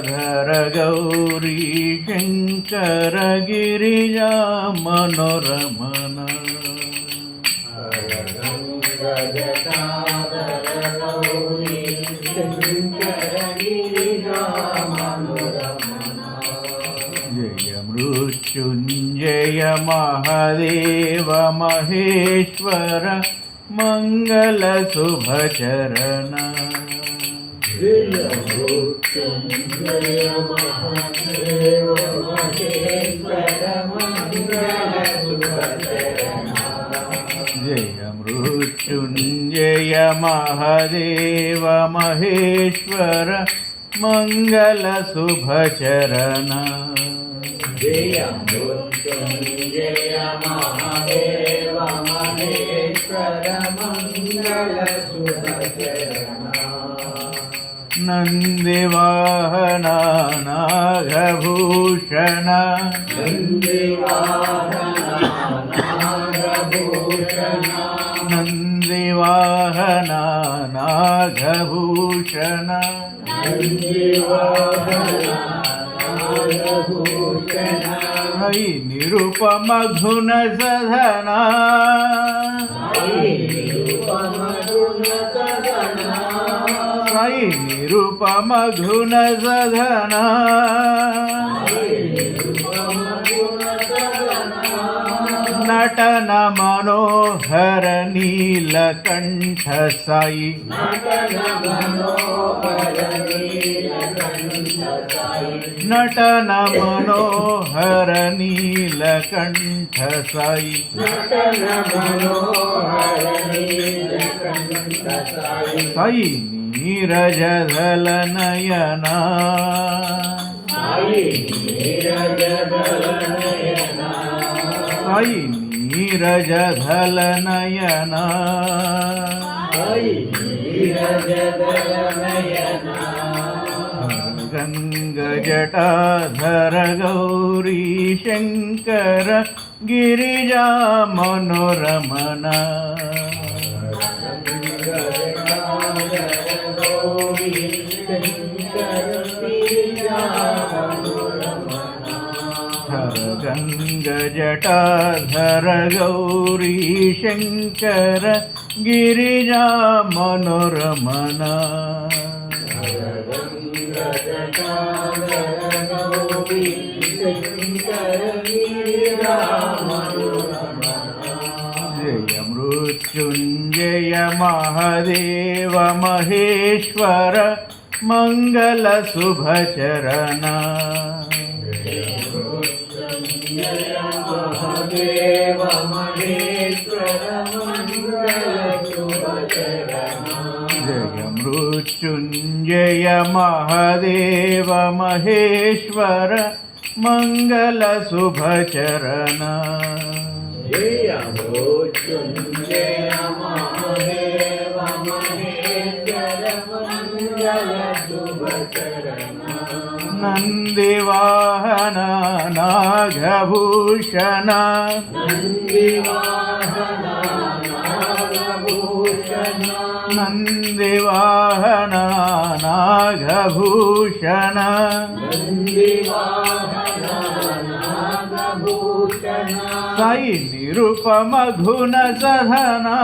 जटाधर गौरी शंकर गिरिजा मनोरमण जय मृत्युंजय महादेव महेश्वर मंगल शुभचरण जय मृत्युंजय महादेव महेश्वर मंगल शुभचरण जय मृत्युंजय महादेव महेश्वर मंगल शुभचरण जय मृत्युंजय महादेव महेश्वर मंगल शुभचरण नंदिवाहना नागभूषण नंदिवाहना नागभूषण हरि निरुपम गुण सधना हरि निरुपम गुण सधना नटन मनोहर नीलकंठ साई नटन मनोहर नीलकंठ साई साई नीरजधल नयना साई नीरजधल नयना गंग जटाधर गौरी शंकर गिरिजा मनोरमण गंग जटाधर गौरी शंकर गिरिजा मनोरमण जय मृत्युंजय महादेव महेश्वर मंगल शुभचरण महादेव महेश्वर मंगल शुभचरण जय मृत्युंजय महादेव महेश्वर मंगल शुभचरण जय मृत्युंजय महादेव महेश्वर मंगल शुभचरण नंदिवाहन नागभूषण नंदिवाहन नागभूषण साई निरुपम गुण सधना